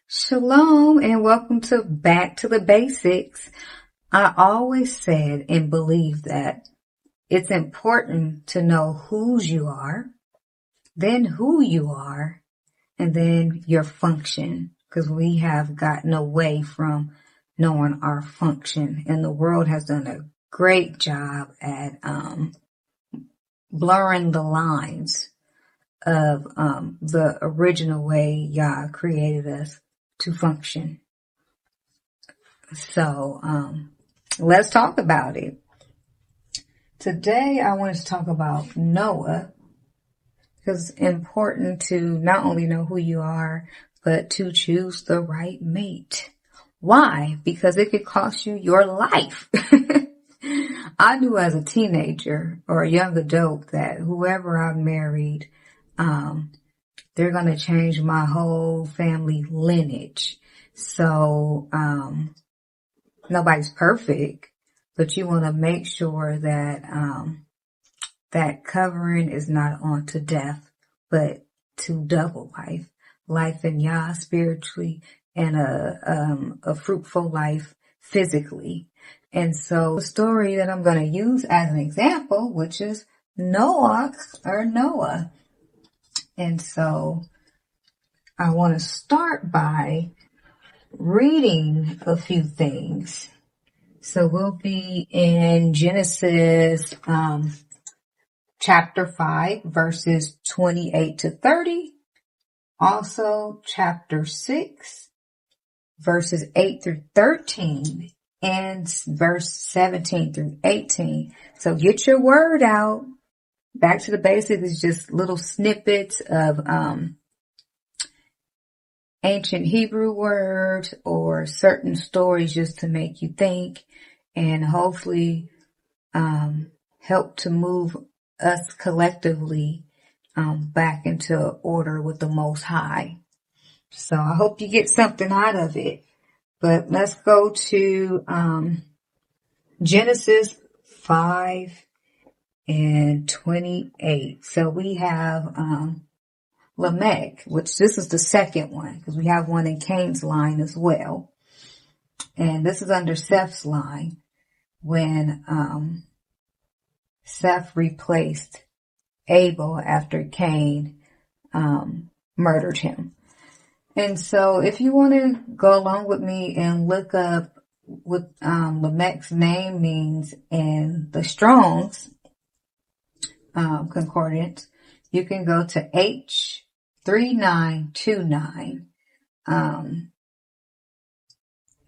Shalom and welcome to Back to the Basics. I always said and believe that it's important to know whose you are, then who you are, and then your function, because we have gotten away from knowing our function, and the world has done a great job at blurring the lines of the original way Yah created us to function. So let's talk about it. Today I wanted to talk about Noah, because it's important to not only know who you are, but to choose the right mate. Why? Because it could cost you your life. I knew as a teenager or a young adult that whoever I married, they're going to change my whole family lineage. So, nobody's perfect, but you want to make sure that, that covering is not on to death, but to double life in Yah spiritually, and a fruitful life physically. And so the story that I'm going to use as an example, which is Noah. And so I want to start by reading a few things. So we'll be in Genesis, chapter 5, verses 28 to 30. Also chapter 6, verses 8 through 13, and verse 17 through 18. So get your word out. Back to the basics is just little snippets of ancient Hebrew words or certain stories just to make you think, and hopefully help to move us collectively back into order with the Most High. So I hope you get something out of it. But let's go to Genesis 5 and 28. So we have Lamech, which this is the second one, because we have one in Cain's line as well. And this is under Seth's line, when Seth replaced Abel after Cain murdered him. And so if you want to go along with me and look up what Lamech's name means in the Strong's concordance, you can go to H3929.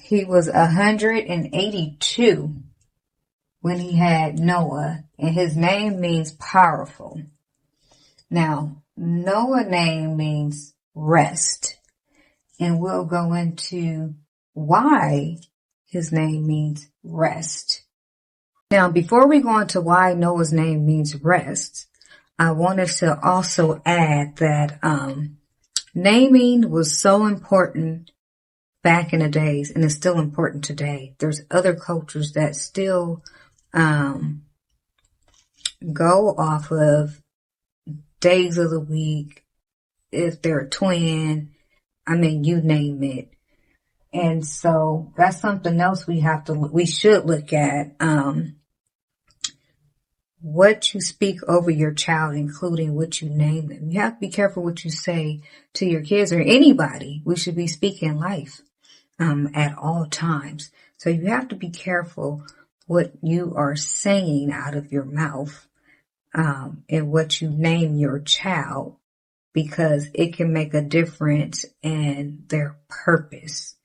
He was 182 when he had Noah, and his name means powerful. Now, Noah name means rest, and we'll go into why his name means rest. Now, before we go into why Noah's name means rest, I wanted to also add that naming was so important back in the days, and it's still important today. There's other cultures that still go off of days of the week, if they're a twin, you name it. And so that's something else we should look at. What you speak over your child, including what you name them. You have to be careful what you say to your kids or anybody. We should be speaking life at all times. So you have to be careful what you are saying out of your mouth and what you name your child, because it can make a difference in their purpose.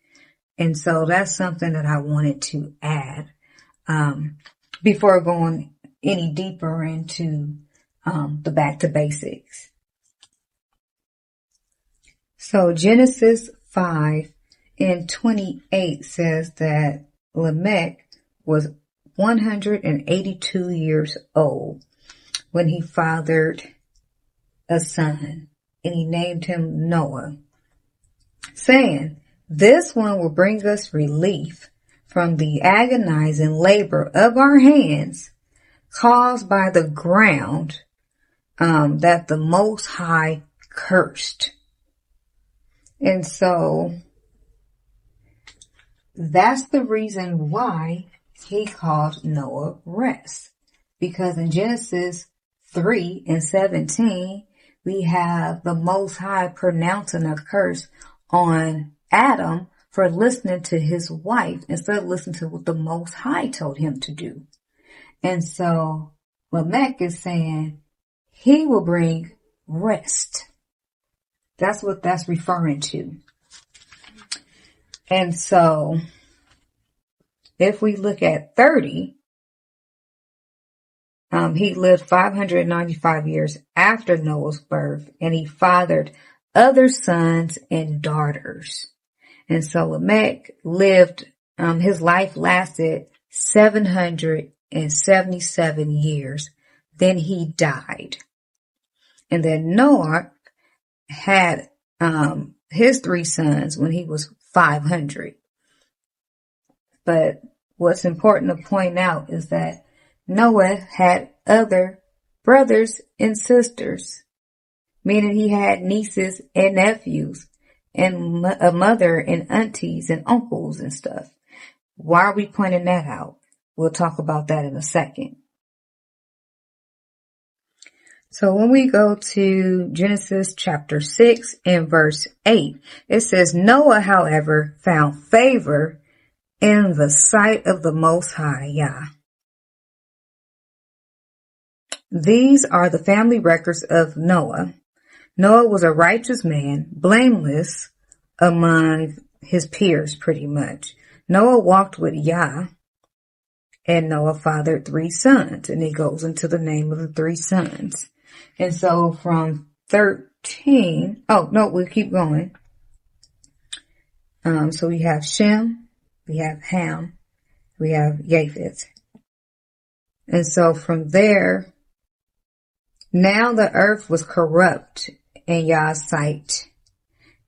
And so that's something that I wanted to add before going any deeper into the back to basics. So Genesis 5 and 28 says that Lamech was 182 years old when he fathered a son, and he named him Noah, saying, "This one will bring us relief from the agonizing labor of our hands caused by the ground that the Most High cursed." And so that's the reason why he called Noah rest. Because in Genesis 3:17, we have the Most High pronouncing a curse on Adam for listening to his wife instead of listening to what the Most High told him to do. And so Lamech is saying he will bring rest. That's what that's referring to. And so if we look at 30, he lived 595 years after Noah's birth, and he fathered other sons and daughters. And so Lamech lived, his life lasted 777 years. Then he died. And then Noah had his 3 sons when he was 500. But what's important to point out is that Noah had other brothers and sisters, meaning he had nieces and nephews and a mother and aunties and uncles and stuff. Why are we pointing that out? We'll talk about that in a second. So when we go to Genesis chapter 6 and verse 8, it says, Noah, however, found favor in the sight of the Most High, Yah. These are the family records of Noah. Noah was a righteous man, blameless among his peers pretty much. Noah walked with Yah, and Noah fathered 3 sons, and it goes into the name of the 3 sons. And so from 13, we'll keep going. So we have Shem, we have Ham, we have Japheth. And so from there, now the earth was corrupt in Yah's sight,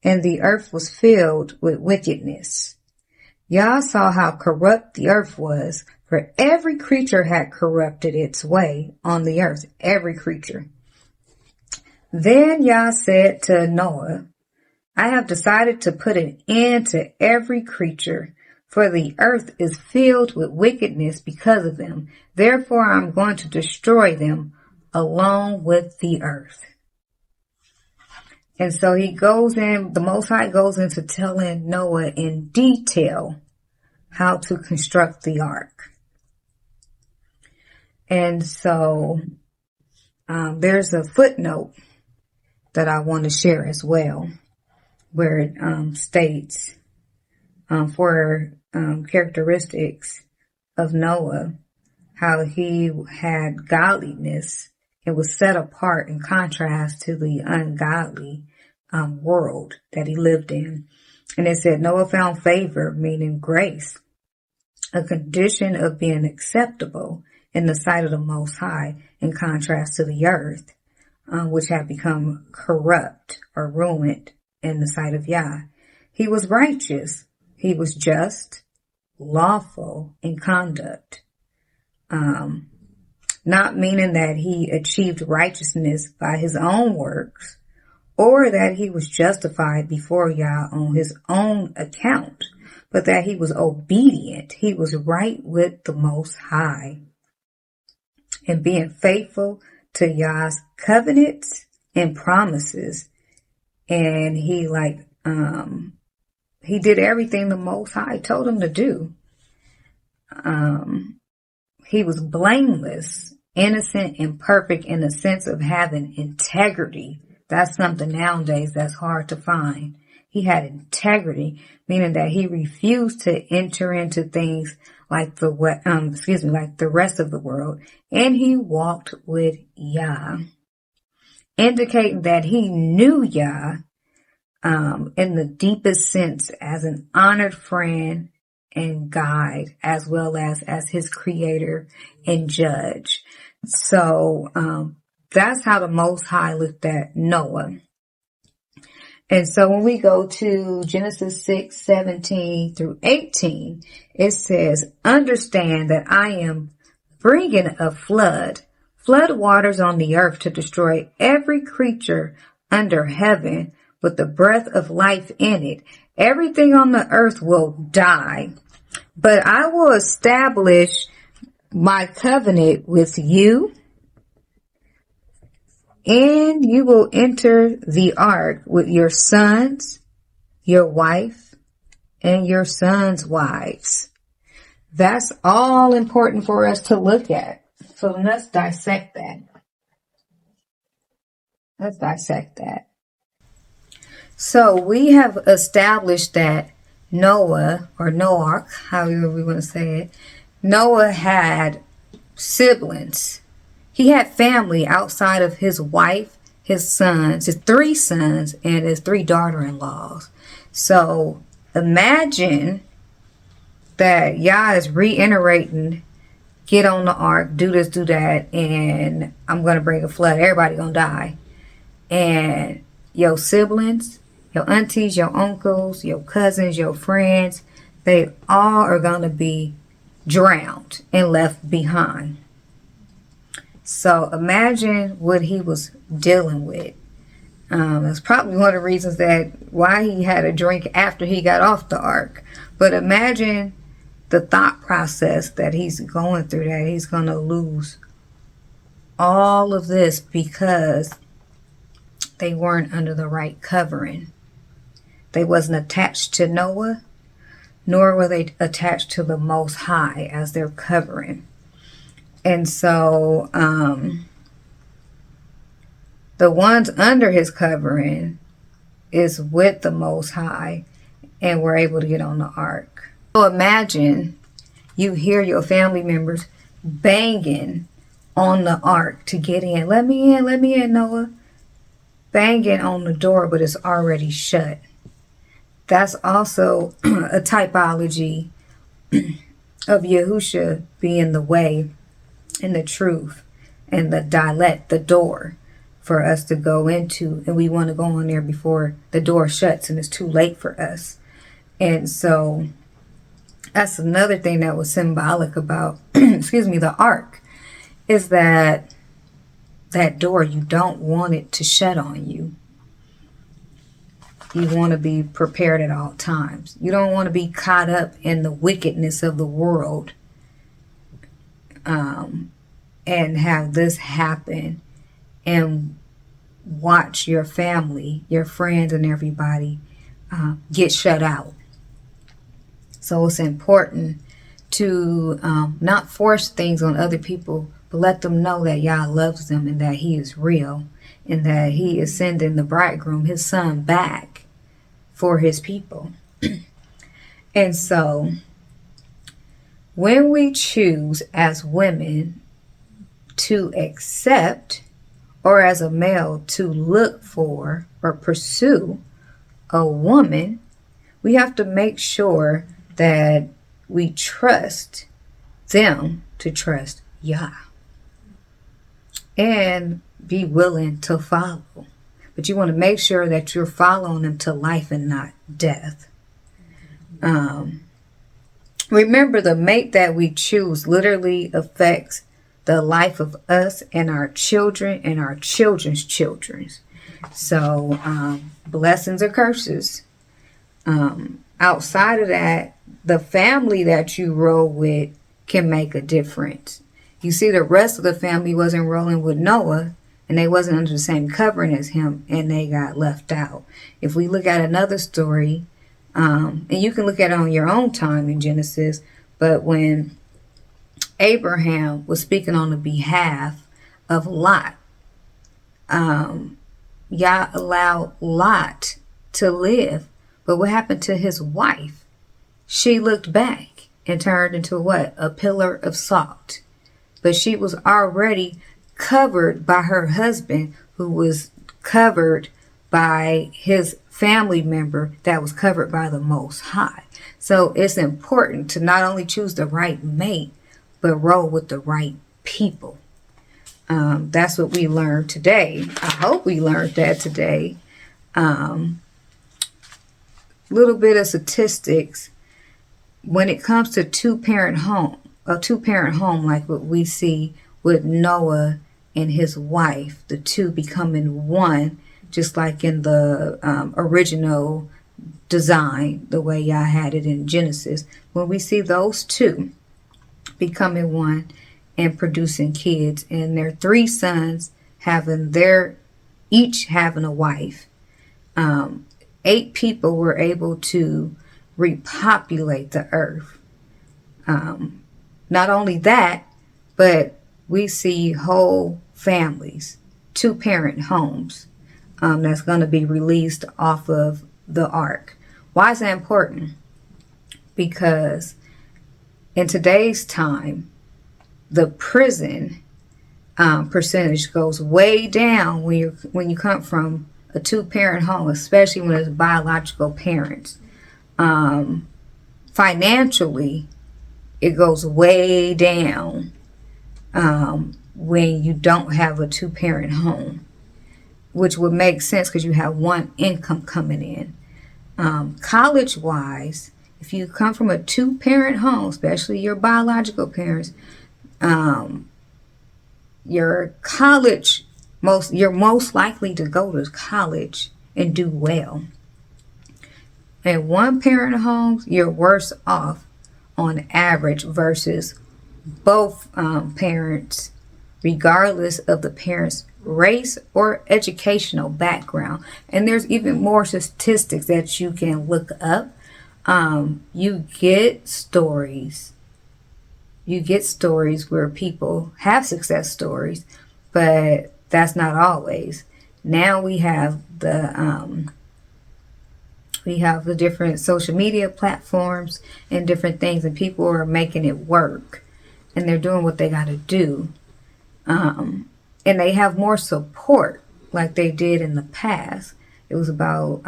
and the earth was filled with wickedness. Yah saw how corrupt the earth was, for every creature had corrupted its way on the earth, every creature. Then Yah said to Noah, I have decided to put an end to every creature, for the earth is filled with wickedness because of them. Therefore I'm going to destroy them along with the earth. And so he goes in, the Most High goes into telling Noah in detail how to construct the ark. And so there's a footnote that I want to share as well, where it states for characteristics of Noah, how he had godliness. It was set apart in contrast to the ungodly world that he lived in. And it said Noah found favor, meaning grace, a condition of being acceptable in the sight of the Most High, in contrast to the earth, which had become corrupt or ruined in the sight of Yah. He was righteous. He was just, lawful in conduct. Not meaning that he achieved righteousness by his own works, or that he was justified before Yah on his own account, but that he was obedient. He was right with the Most High, and being faithful to Yah's covenants and promises. And he did everything the Most High told him to do. He was blameless, innocent, and perfect in the sense of having integrity. That's something nowadays that's hard to find. He had integrity, meaning that he refused to enter into things like the rest of the world, and he walked with Yah, indicating that he knew Yah in the deepest sense as an honored friend and guide, as well as his creator and judge. So that's how the Most High looked at Noah. And so when we go to Genesis 6:17 through 18, it says, understand that I am bringing a flood waters on the earth to destroy every creature under heaven with the breath of life in it. Everything on the earth will die, but I will establish my covenant with you, and you will enter the ark with your sons, your wife, and your sons' wives. That's all important for us to look at. So let's dissect that. Let's dissect that. So we have established that Noah, or Noach, however we want to say it, Noah had siblings. He had family outside of his wife, his sons, his 3 sons, and his 3 daughter-in-laws. So imagine that Yah is reiterating, get on the ark, do this, do that, and I'm going to bring a flood. Everybody going to die. And your siblings, your aunties, your uncles, your cousins, your friends, they all are going to be drowned and left behind. So imagine what he was dealing with. That's probably one of the reasons that why he had a drink after he got off the ark. But imagine the thought process that he's going through, that he's going to lose all of this because they weren't under the right covering. They wasn't attached to Noah, nor were they attached to the Most High as their covering. And so the ones under his covering is with the Most High and were able to get on the ark. So imagine you hear your family members banging on the ark to get in. Let me in, Noah. Banging on the door, but it's already shut. That's also a typology of Yahusha being the way and the truth and the dalet, the door for us to go into. And we want to go on there before the door shuts and it's too late for us. And so that's another thing that was symbolic about, the ark, is that door, you don't want it to shut on you. You want to be prepared at all times. You don't want to be caught up in the wickedness of the world and have this happen and watch your family, your friends, and everybody get shut out. So it's important to not force things on other people, but let them know that Yah loves them and that he is real and that he is sending the bridegroom, his son, back for his people. And so when we choose as women to accept, or as a male to look for or pursue a woman, we have to make sure that we trust them to trust Yah and be willing to follow. But you want to make sure that you're following them to life and not death. Remember, the mate that we choose literally affects the life of us and our children and our children's children. So blessings or curses. Outside of that, the family that you roll with can make a difference. You see, the rest of the family wasn't rolling with Noah, and they wasn't under the same covering as him, and they got left out. If we look at another story, and you can look at it on your own time in Genesis, but when Abraham was speaking on the behalf of Lot, Yah allowed Lot to live. But what happened to his wife? She looked back and turned into what? A pillar of salt. But she was already covered by her husband, who was covered by his family member that was covered by the Most High. So it's important to not only choose the right mate, but roll with the right people. That's what we learned today. I hope we learned that today. Little bit of statistics. When it comes to two-parent home like what we see with Noah and his wife, the two becoming one, just like in the original design, the way Yah had it in Genesis. When we see those two becoming one and producing kids, and their three sons each having a wife, 8 people were able to repopulate the earth. Not only that, but we see whole families, 2-parent homes, that's going to be released off of the ark. Why is that important? Because in today's time, the prison percentage goes way down when you come from a 2-parent home, especially when it's biological parents. Financially, it goes way down when you don't have a 2-parent home, which would make sense because you have one income coming in. College-wise, if you come from a 2-parent home, especially your biological parents, you're most likely to go to college and do well. In 1-parent homes, you're worse off on average versus both parents, regardless of the parents' race or educational background. And there's even more statistics that you can look up. You get stories where people have success stories, but that's not always. Now we have the different social media platforms and different things, and people are making it work, and they're doing what they got to do. And they have more support like they did in the past. It was about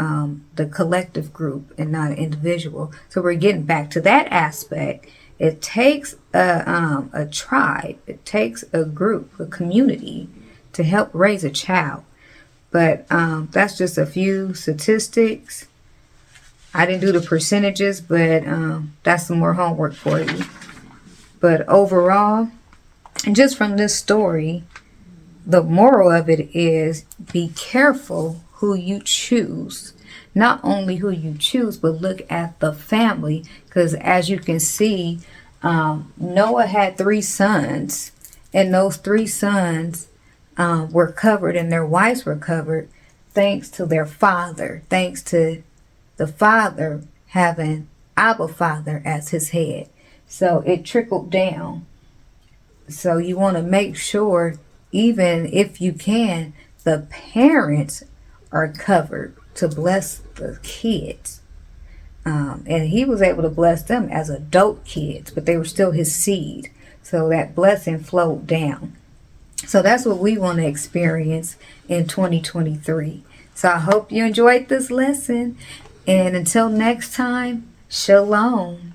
the collective group and not an individual. So we're getting back to that aspect. It takes a tribe. It takes a group, a community to help raise a child. But that's just a few statistics. I didn't do the percentages, but that's some more homework for you. But overall, and just from this story, the moral of it is be careful who you choose. Not only who you choose, but look at the family. Because as you can see, Noah had 3 sons. And those 3 sons were covered and their wives were covered thanks to their father. Thanks to the father having Abba Father as his head. So it trickled down. So you want to make sure, even if you can, the parents are covered to bless the kids. And he was able to bless them as adult kids, but they were still his seed. So that blessing flowed down. So that's what we want to experience in 2023. So I hope you enjoyed this lesson. And until next time, shalom.